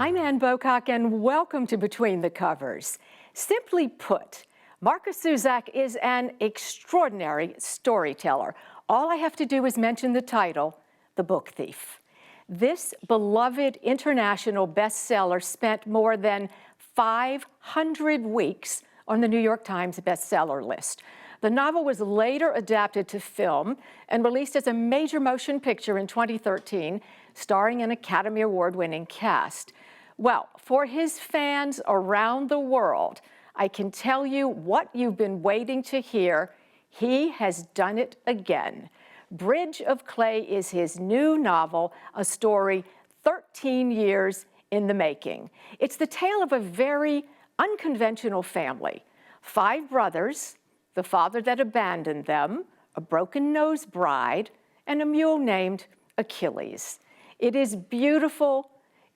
I'm Ann Bocock, and welcome to Between the Covers. Simply put, Markus Zusak is an extraordinary storyteller. All I have to do is mention the title, The Book Thief. This beloved international bestseller spent more than 500 weeks on the New York Times bestseller list. The novel was later adapted to film and released as a major motion picture in 2013, starring an Academy Award-winning cast. Well, for his fans around the world, I can tell you what you've been waiting to hear. He has done it again. Bridge of Clay is his new novel, a story 13 years in the making. It's the tale of a very unconventional family. 5 brothers, the father that abandoned them, a broken-nosed bride, and a mule named Achilles. It is beautiful.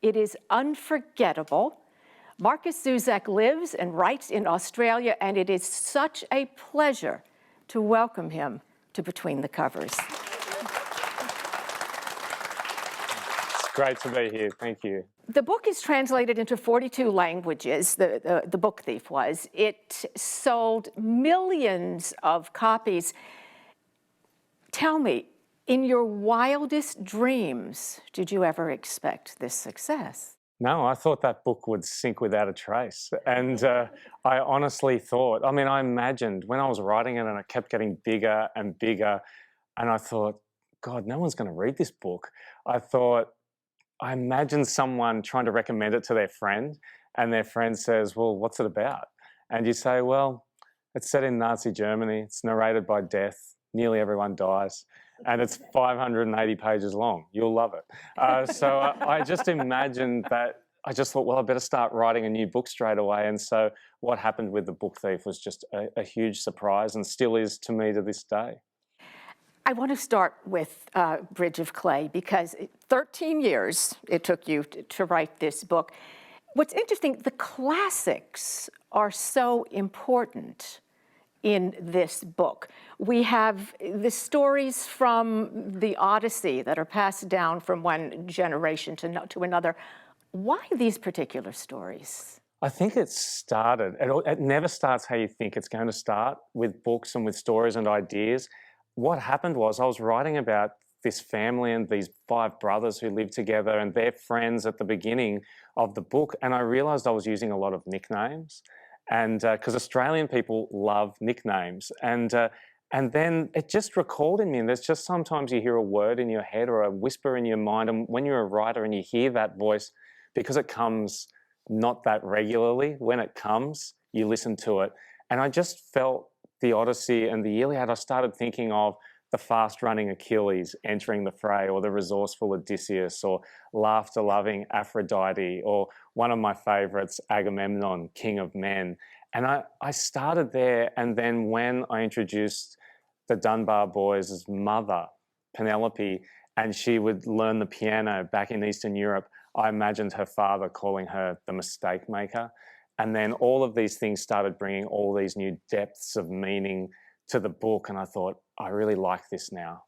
It is unforgettable. Markus Zusak lives and writes in Australia, and it is such a pleasure to welcome him to Between the Covers. It's great to be here. Thank you. The book is translated into 42 languages, the Book Thief was. It sold millions of copies. Tell me, in your wildest dreams, did you ever expect this success? No, I thought that book would sink without a trace. And I honestly thought, I imagined when I was writing it and it kept getting bigger and bigger, and I thought, God, no one's going to read this book. I imagined someone trying to recommend it to their friend, and their friend says, well, what's it about? And you say, well, it's set in Nazi Germany, it's narrated by death, nearly everyone dies, and it's 580 pages long. You'll love it. So I just imagined that. I just thought, well, I better start writing a new book straight away. And so what happened with The Book Thief was just a huge surprise, and still is to me to this day. I want to start with Bridge of Clay, because 13 years it took you to write this book. What's interesting, the classics are so important in this book. We have the stories from the Odyssey that are passed down from one generation to another. Why these particular stories? I think it never starts how you think it's going to start, with books and with stories and ideas. What happened was I was writing about this family and these 5 brothers who lived together and their friends at the beginning of the book, and I realised I was using a lot of nicknames, and because Australian people love nicknames, and then it just recalled in me. And there's just sometimes you hear a word in your head or a whisper in your mind, and when you're a writer and you hear that voice, because it comes not that regularly, when it comes, you listen to it, and I just felt the Odyssey and the Iliad. I started thinking of the fast-running Achilles entering the fray, or the resourceful Odysseus, or laughter-loving Aphrodite, or one of my favourites, Agamemnon, king of men. And I started there, and then when I introduced the Dunbar boys' mother, Penelope, and she would learn the piano back in Eastern Europe, I imagined her father calling her the mistake maker. And then all of these things started bringing all these new depths of meaning to the book, and I thought, I really like this now.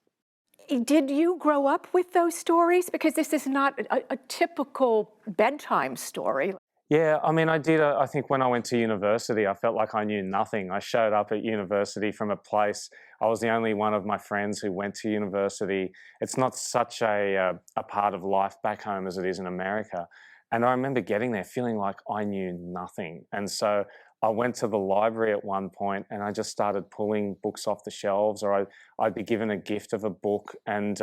Did you grow up with those stories? Because this is not a typical bedtime story. Yeah, I did. I think when I went to university, I felt like I knew nothing. I showed up at university from a place, I was the only one of my friends who went to university. It's not such a part of life back home as it is in America. And I remember getting there feeling like I knew nothing. And so I went to the library at one point and I just started pulling books off the shelves, or I'd be given a gift of a book. And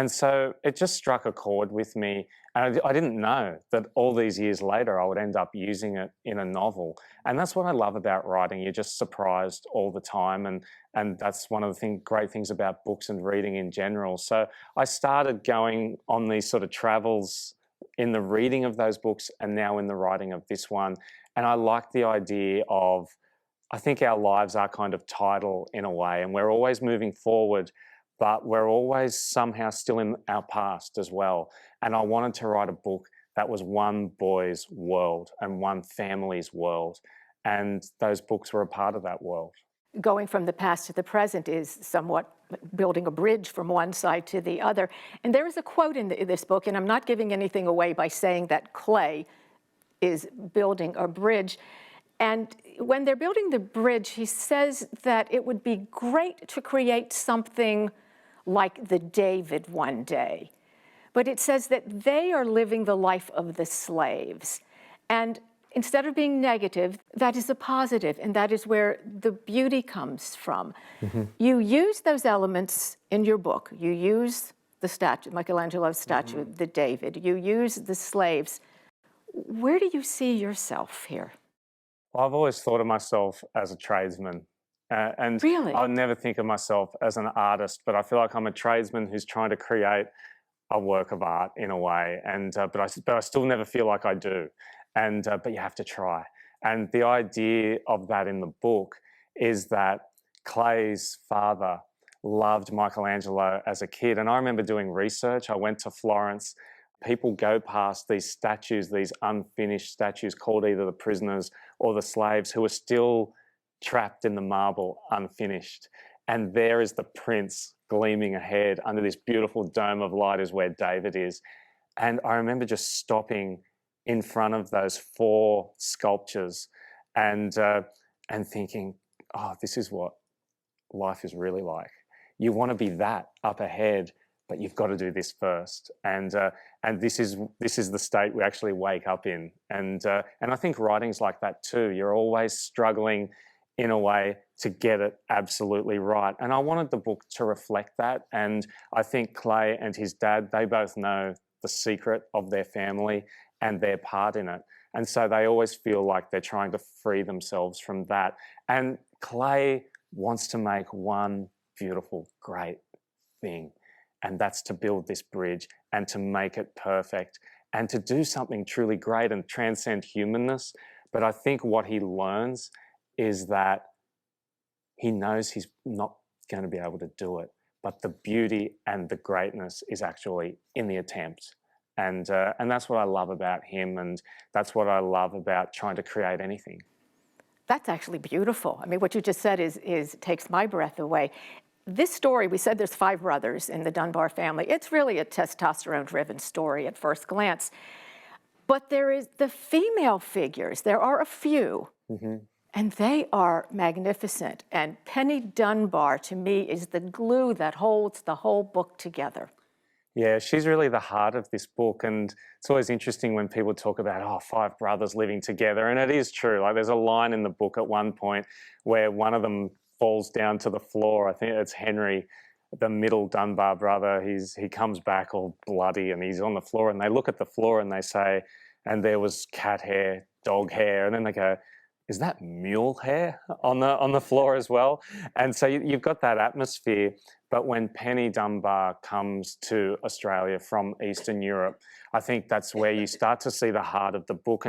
so it just struck a chord with me. And I didn't know that all these years later I would end up using it in a novel. And that's what I love about writing. You're just surprised all the time. And that's one of the great things about books and reading in general. So I started going on these sort of travels in the reading of those books, and now in the writing of this one. And I like the idea of, I think our lives are kind of tidal in a way, and we're always moving forward, but we're always somehow still in our past as well. And I wanted to write a book that was one boy's world and one family's world. And those books were a part of that world. going from the past to the present is somewhat building a bridge from one side to the other. And there is a quote in this book, and I'm not giving anything away by saying that Clay is building a bridge. And when they're building the bridge, he says that it would be great to create something like the David one day. But it says that they are living the life of the slaves. And instead of being negative, that is a positive, and that is where the beauty comes from. You use those elements in your book. You use the statue, Michelangelo's statue, the David. You use the slaves. Where do you see yourself here? Well, I've always thought of myself as a tradesman. And Really? I would never think of myself as an artist, but I feel like I'm a tradesman who's trying to create a work of art in a way. And but I still never feel like I do. And but you have to try. And the idea of that in the book is that Clay's father loved Michelangelo as a kid. And I remember doing research. I went to Florence. People go past these statues, these unfinished statues called either the prisoners or the slaves, who are still trapped in the marble, unfinished. And there is the prince gleaming ahead under this beautiful dome of light, is where David is. And I remember just stopping in front of those 4 sculptures and thinking, oh, this is what life is really like. You want to be that up ahead, but you've got to do this first. And this is the state we actually wake up in. And I think writing's like that too. You're always struggling in a way to get it absolutely right. And I wanted the book to reflect that. And I think Clay and his dad, they both know the secret of their family and their part in it. And so they always feel like they're trying to free themselves from that. And Clay wants to make one beautiful, great thing. And that's to build this bridge and to make it perfect and to do something truly great and transcend humanness. But I think what he learns is that he knows he's not going to be able to do it. But the beauty and the greatness is actually in the attempt. And that's what I love about him, and that's what I love about trying to create anything. That's actually beautiful. I mean, what you just said is takes my breath away. This story, we said there's 5 brothers in the Dunbar family. It's really a testosterone-driven story at first glance. But there is the female figures. There are a few, and they are magnificent. And Penny Dunbar, to me, is the glue that holds the whole book together. Yeah, she's really the heart of this book. And it's always interesting when people talk about, 5 brothers living together. And it is true. Like, there's a line in the book at one point where one of them falls down to the floor. I think it's Henry, the middle Dunbar brother. He comes back all bloody and he's on the floor, and they look at the floor and they say, and there was cat hair, dog hair. And then they go, is that mule hair on the floor as well? And so you've got that atmosphere. But when Penny Dunbar comes to Australia from Eastern Europe, I think that's where you start to see the heart of the book,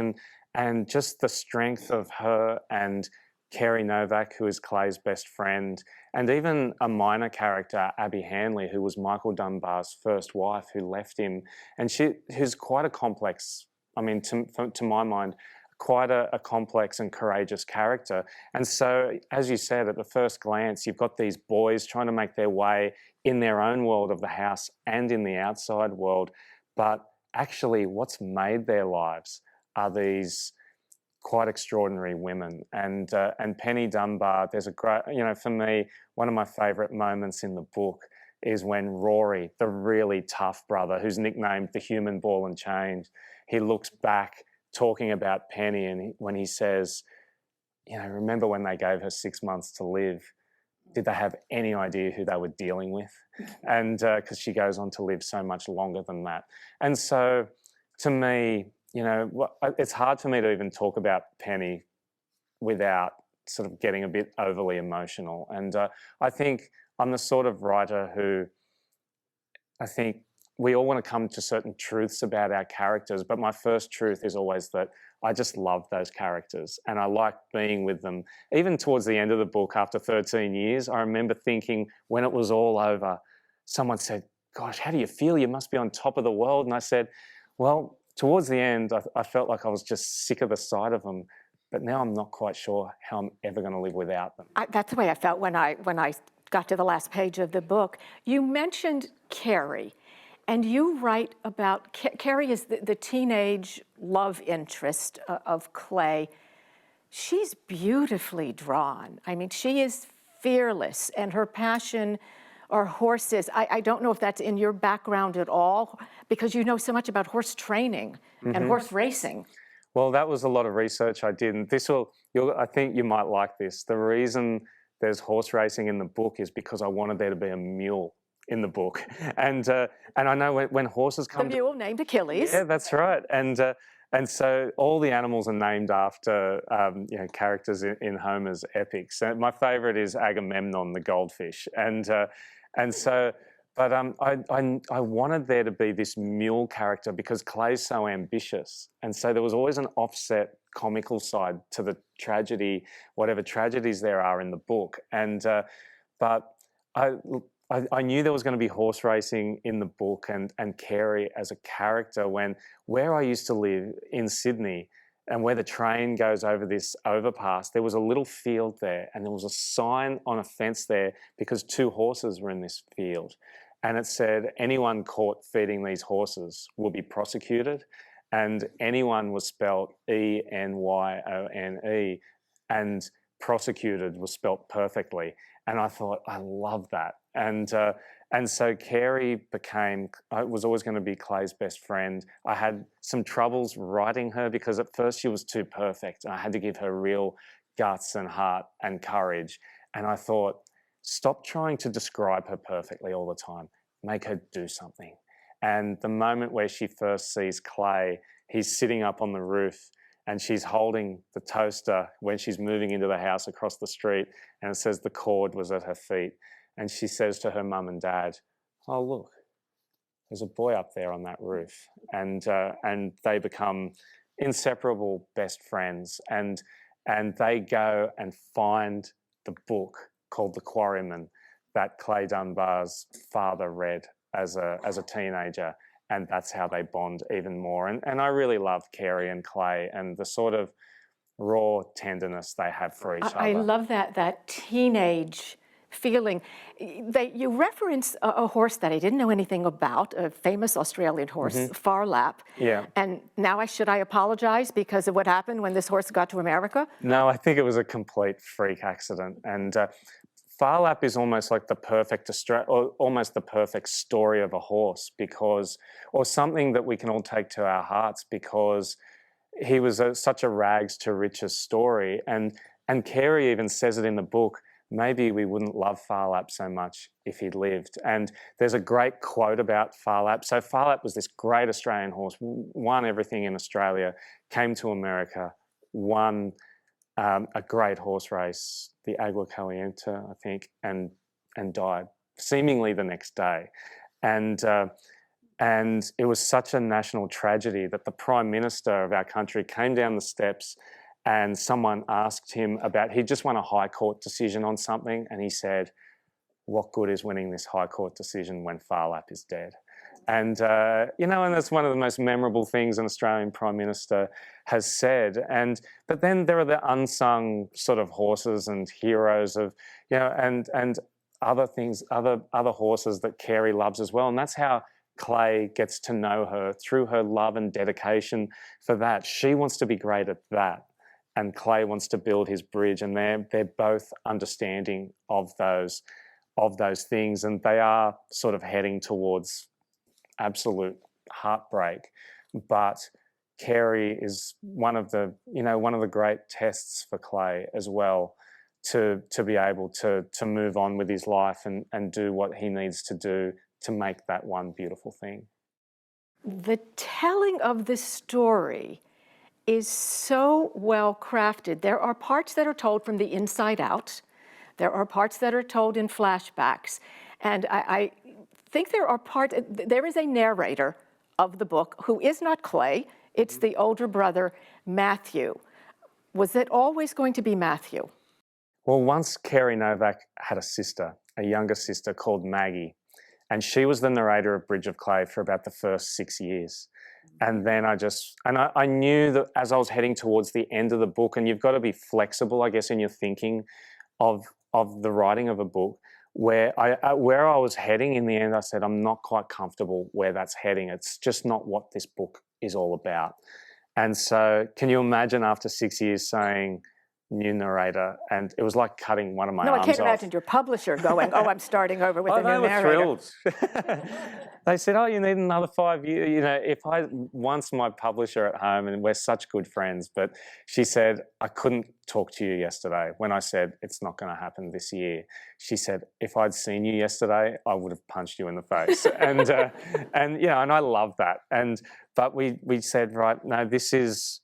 and just the strength of her and Carrie Novak, who is Clay's best friend, and even a minor character, Abby Hanley, who was Michael Dunbar's first wife, who left him. And who's quite a complex, I mean, to my mind, quite a complex and courageous character. And so, as you said, at the first glance, you've got these boys trying to make their way in their own world of the house and in the outside world. But actually, what's made their lives are these quite extraordinary women. And Penny Dunbar, there's a great, for me, one of my favourite moments in the book is when Rory, the really tough brother, who's nicknamed the human ball and chain, he looks back talking about Penny, and when he says, remember when they gave her 6 months to live? Did they have any idea who they were dealing with? And because she goes on to live so much longer than that. And so, to me, it's hard for me to even talk about Penny without sort of getting a bit overly emotional. And I think I'm the sort of writer who, I think, we all want to come to certain truths about our characters, but my first truth is always that I just love those characters and I like being with them. Even towards the end of the book, after 13 years, I remember thinking when it was all over, someone said, gosh, how do you feel? You must be on top of the world. And I said, well, towards the end, I felt like I was just sick of the sight of them, but now I'm not quite sure how I'm ever going to live without them. That's the way I felt when I got to the last page of the book. You mentioned Carrie, and you write about Carrie is the teenage love interest of Clay. She's beautifully drawn. I mean, she is fearless, and her passion are horses. I don't know if that's in your background at all, because you know so much about horse training and horse racing. Well, that was a lot of research I did, and I think you might like this. The reason there's horse racing in the book is because I wanted there to be a mule in the book, and I know when horses The come mule named Achilles. yeah, that's right, and so all the animals are named after characters in Homer's epics. So my favourite is Agamemnon, the goldfish, and so. But I wanted there to be this mule character because Clay's so ambitious. And so there was always an offset comical side to the tragedy, whatever tragedies there are in the book. But I knew there was going to be horse racing in the book and Carrie as a character where I used to live in Sydney and where the train goes over this overpass, there was a little field there and there was a sign on a fence there because 2 horses were in this field. And it said, anyone caught feeding these horses will be prosecuted. And anyone was spelt Enyone, and prosecuted was spelt perfectly. And I thought, I love that. And so Carrie was always going to be Clay's best friend. I had some troubles writing her because at first she was too perfect. I had to give her real guts and heart and courage. And I thought, stop trying to describe her perfectly all the time. Make her do something. And the moment where she first sees Clay, he's sitting up on the roof and she's holding the toaster when she's moving into the house across the street, and it says the cord was at her feet. And she says to her mum and dad, oh, look, there's a boy up there on that roof. And they become inseparable best friends. And they go and find the book called The Quarryman that Carrie Dunbar's father read as a teenager. And that's how they bond even more. And I really love Carrie and Clay and the sort of raw tenderness they have for each other. I love that teenage feeling. You reference a horse that I didn't know anything about, a famous Australian horse, Farlap. Yeah. And now should I apologize because of what happened when this horse got to America? No, I think it was a complete freak accident. And Farlap is almost like almost the perfect story of a horse or something that we can all take to our hearts because he was such a rags to riches story. And Carrie even says it in the book, maybe we wouldn't love Farlap so much if he'd lived. And there's a great quote about Farlap. So Farlap was this great Australian horse, won everything in Australia, came to America, won a great horse race, the Agua Caliente, I think, and died seemingly the next day. And it was such a national tragedy that the Prime Minister of our country came down the steps and someone asked him he just won a High Court decision on something, and he said, what good is winning this High Court decision when Farlap is dead? And, and that's one of the most memorable things an Australian Prime Minister has said. But then there are the unsung sort of horses and heroes of, and other things, other horses that Carrie loves as well. And that's how Clay gets to know her through her love and dedication for that. She wants to be great at that. And Clay wants to build his bridge, and they're both understanding of those things, and they are sort of heading towards absolute heartbreak. But Carrie is one of the great tests for Clay as well, to be able to move on with his life and do what he needs to do to make that one beautiful thing. The telling of the story is so well crafted. There are parts that are told from the inside out. There are parts that are told in flashbacks. And I think there is a narrator of the book who is not Clay. It's the older brother, Matthew. Was it always going to be Matthew? Well, once Carrie Novak had a younger sister called Maggie, and she was the narrator of Bridge of Clay for about the first 6 years. And then I knew that as I was heading towards the end of the book, and you've got to be flexible, I guess, in your thinking of the writing of a book, where I was heading in the end, I said, I'm not quite comfortable where that's heading. It's just not what this book is all about. And so can you imagine after 6 years saying, new narrator, and it was like cutting one of my No, I arms can't off. imagine your publisher going, oh, I'm starting over with a They new were narrator. thrilled. They said, oh, you need another 5 years. You know, once my publisher at home, and we're such good friends, but she said, I couldn't talk to you yesterday when I said it's not going to happen this year. She said, if I'd seen you yesterday, I would have punched you in the face. and I love that. But we said, right, no, this is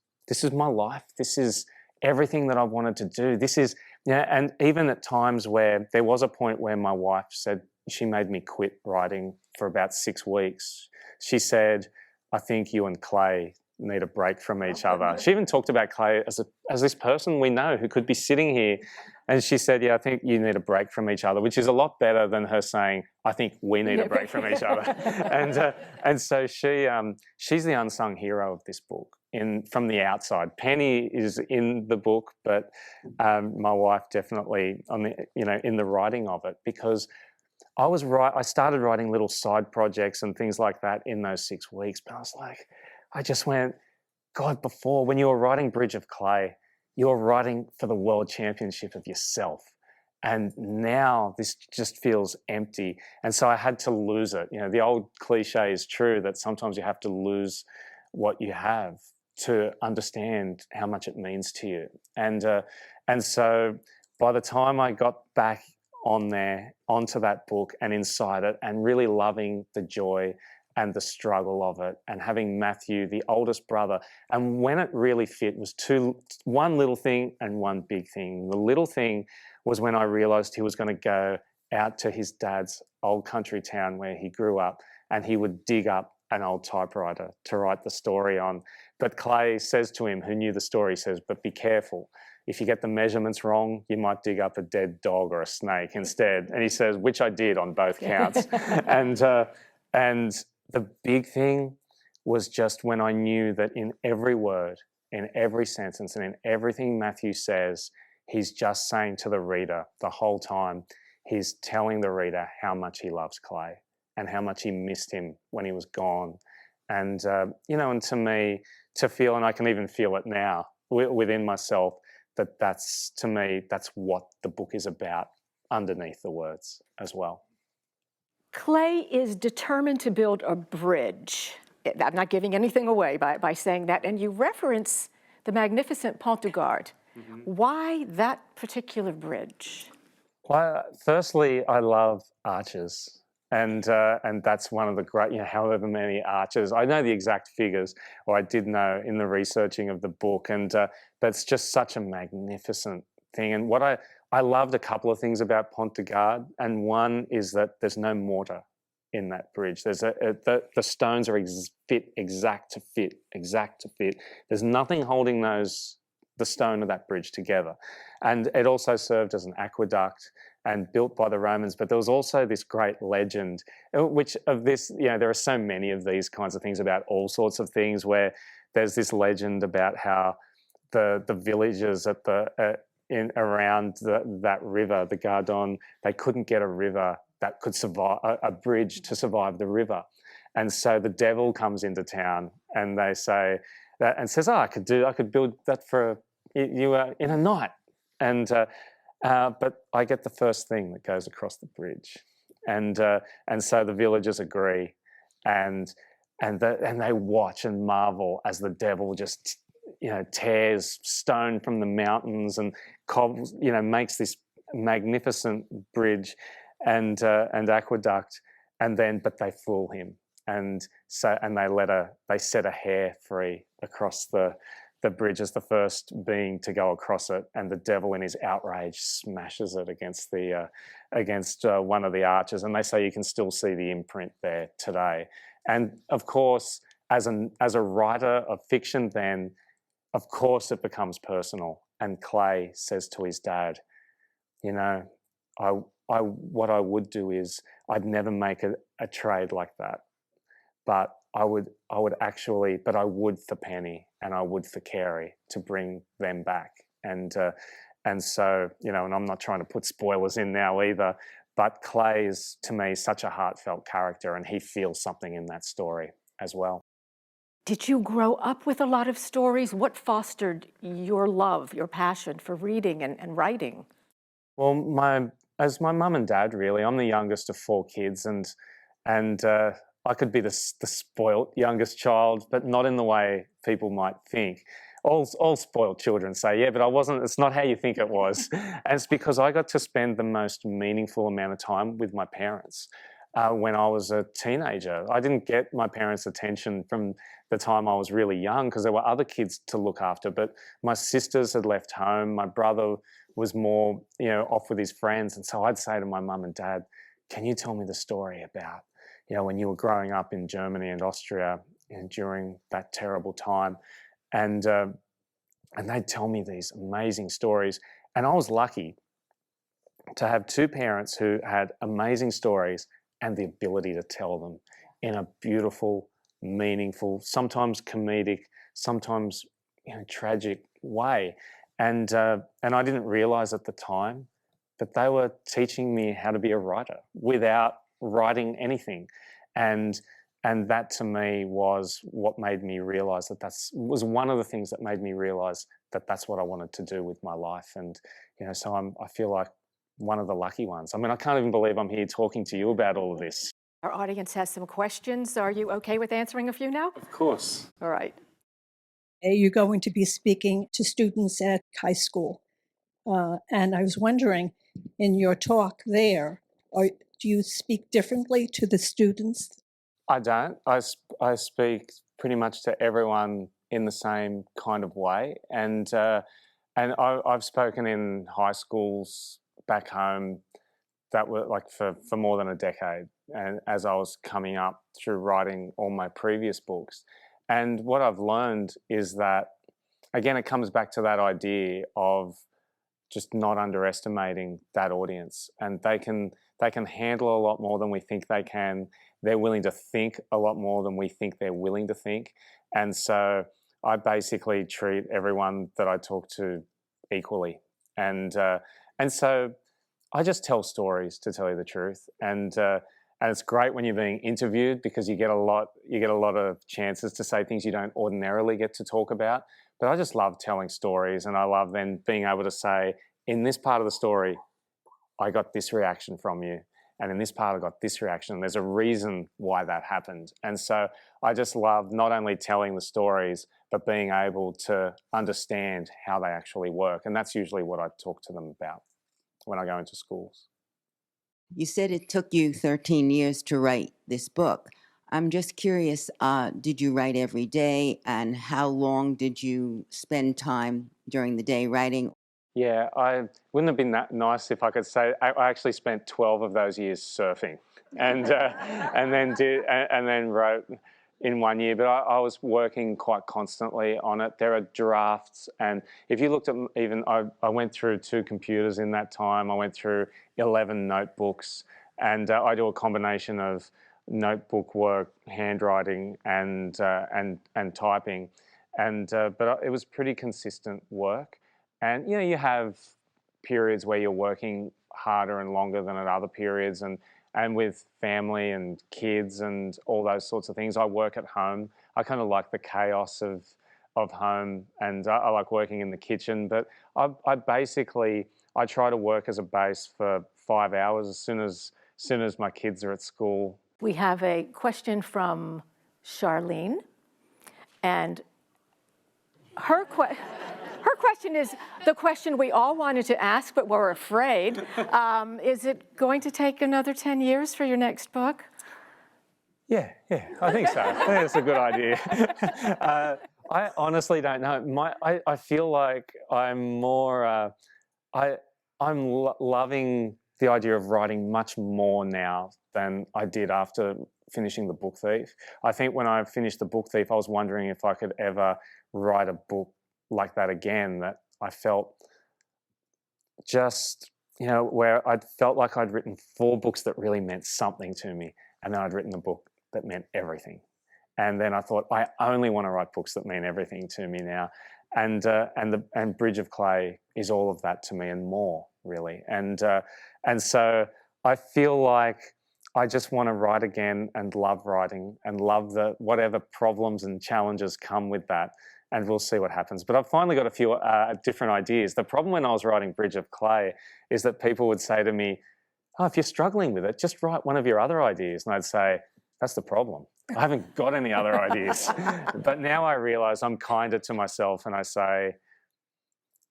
my life. This is everything that I wanted to do. This is, and even at times where there was a point where my wife said, she made me quit writing for about 6 weeks. She said, I think you and Clay need a break from each other. She even talked about Clay as this person we know who could be sitting here. And she said, yeah, I think you need a break from each other, which is a lot better than her saying, I think we need a break from each other. And so she's the unsung hero of this book from the outside. Penny is in the book, but my wife definitely in the writing of it, because I started writing little side projects and things like that in those 6 weeks, but I just went, God, before, when you were writing Bridge of Clay, you were writing for the world championship of yourself. And now this just feels empty. And so I had to lose it. You know, the old cliche is true that sometimes you have to lose what you have to understand how much it means to you. And so by the time I got back onto that book and inside it, and really loving the joy and the struggle of it, and having Matthew, the oldest brother, and when it really fit was one little thing and one big thing. The little thing was when I realized he was going to go out to his dad's old country town where he grew up, and he would dig up an old typewriter to write the story on. But Clay says to him, who knew the story, says, but be careful. If you get the measurements wrong, you might dig up a dead dog or a snake instead. And he says, which I did on both counts. And the big thing was just when I knew that in every word, in every sentence, and in everything Matthew says, he's just saying to the reader the whole time, he's telling the reader how much he loves Clay and how much he missed him when he was gone. And, and to me, to feel, and I can even feel it now within myself, that's to me, that's what the book is about underneath the words as well. Clay is determined to build a bridge. I'm not giving anything away by saying that. And you reference the magnificent Pont du Gard. Mm-hmm. Why that particular bridge? Well, firstly, I love arches. And that's one of the great, however many arches. I know the exact figures, or I did know in the researching of the book, but it's just such a magnificent thing. And what I loved a couple of things about Pont du Gard, and one is that there's no mortar in that bridge. There's the stones are exact to fit. There's nothing holding the stone of that bridge together. And it also served as an aqueduct and built by the Romans. But there was also this great legend, there are so many of these kinds of things about all sorts of things, where there's this legend about how the villagers at around that river, the Gardon, they couldn't get a river that could survive, a bridge to survive the river. And so the devil comes into town, and they say that, and says, I could build that for you in a night. But I get the first thing that goes across the bridge, and so the villagers agree, and they watch and marvel as the devil just tears stone from the mountains and cobbles, makes this magnificent bridge and aqueduct, but they fool him, and they set a hare free across the bridge as the first being to go across it, and the devil in his outrage smashes it against one of the arches, and they say you can still see the imprint there today. And of course, as a writer of fiction, then of course it becomes personal. And Clay says to his dad, what I would do is I'd never make a trade like that, but I would actually, but I would for Penny and I would for Carrie to bring them back. And so, you know, and I'm not trying to put spoilers in now either, but Clay is to me such a heartfelt character, and he feels something in that story as well. Did you grow up with a lot of stories? What fostered your love, your passion for reading and writing? Well, as my mum and dad, really. I'm the youngest of four kids, and I could be the spoilt youngest child, but not in the way people might think. All spoiled children say, yeah, but I wasn't. It's not how you think it was, and it's because I got to spend the most meaningful amount of time with my parents. When I was a teenager, I didn't get my parents' attention from the time I was really young because there were other kids to look after. But my sisters had left home. My brother was more, you know, off with his friends. And so I'd say to my mum and dad, can you tell me the story about, you know, when you were growing up in Germany and Austria and during that terrible time? And, uh, and they'd tell me these amazing stories. And I was lucky to have two parents who had amazing stories and the ability to tell them in a beautiful, meaningful, sometimes comedic, sometimes, you know, tragic way. And I didn't realize at the time that they were teaching me how to be a writer without writing anything. And and that to me was what made me realize that was one of the things that made me realize that that's what I wanted to do with my life. And you know, so I feel like one of the lucky ones. I mean, I can't even believe I'm here talking to you about all of this. Our audience has some questions. Are you okay with answering a few now? Of course. All right. You're going to be speaking to students at high school. And I was wondering, in your talk there, do you speak differently to the students? I don't. I speak pretty much to everyone in the same kind of way, and I've spoken in high schools back home that were like for more than a decade, and as I was coming up through writing all my previous books, and what I've learned is that again it comes back to that idea of just not underestimating that audience, and they can handle a lot more than we think they can. They're willing to think a lot more than we think they're willing to think. And so I basically treat everyone that I talk to equally. And so I just tell stories, to tell you the truth. And it's great when you're being interviewed because you get a lot of chances to say things you don't ordinarily get to talk about. But I just love telling stories, and I love then being able to say, in this part of the story, I got this reaction from you, and in this part I got this reaction. And there's a reason why that happened. And so I just love not only telling the stories, but being able to understand how they actually work. And that's usually what I talk to them about when I go into schools. You said it took you 13 years to write this book. I'm just curious, did you write every day, and how long did you spend time during the day writing? Yeah, I wouldn't have been that nice if I could say I actually spent 12 of those years surfing, and and then wrote in 1 year. But I was working quite constantly on it. There are drafts, and if you looked at even I went through 2 computers in that time. I went through 11 notebooks, and I do a combination of notebook work, handwriting, and typing, but it was pretty consistent work. And you know, you have periods where you're working harder and longer than at other periods, and with family and kids and all those sorts of things. I work at home. I kind of like the chaos of home, and I like working in the kitchen. But I basically I try to work as a base for 5 hours as soon as my kids are at school. We have a question from Charlene, and her her question is the question we all wanted to ask, but we're afraid. Is it going to take another 10 years for your next book? Yeah, I think so. I think that's a good idea. I honestly don't know. I feel like I'm more. I'm loving the idea of writing much more now than I did after finishing The Book Thief. I think when I finished The Book Thief, I was wondering if I could ever write a book like that again. That I felt just, you know, where I felt like I'd written 4 books that really meant something to me, and then I'd written a book that meant everything. And then I thought, I only want to write books that mean everything to me now. And Bridge of Clay is all of that to me and more, really. And so I feel like I just want to write again and love writing and love whatever problems and challenges come with that. And we'll see what happens. But I've finally got a few different ideas. The problem when I was writing Bridge of Clay is that people would say to me, oh, if you're struggling with it, just write one of your other ideas. And I'd say, that's the problem. I haven't got any other ideas. But now I realise I'm kinder to myself and I say,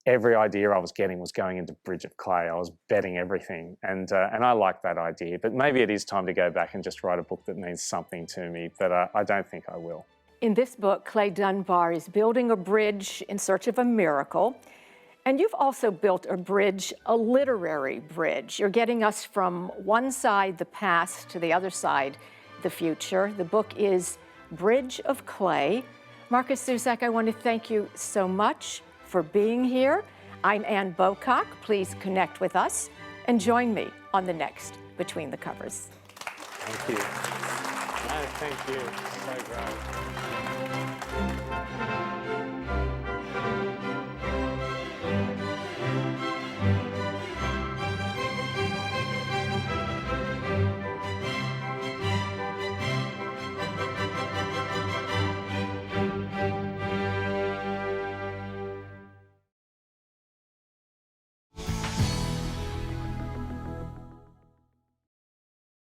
every idea I was getting was going into Bridge of Clay. I was betting everything. And I like that idea. But maybe it is time to go back and just write a book that means something to me. But I don't think I will. In this book, Carrie Dunbar is building a bridge in search of a miracle. And you've also built a bridge, a literary bridge. You're getting us from one side, the past, to the other side, the future. The book is Bridge of Clay. Markus Zusak, I want to thank you so much for being here. I'm Ann Bocock. Please connect with us and join me on the next Between the Covers. Thank you. No, thank you. So great.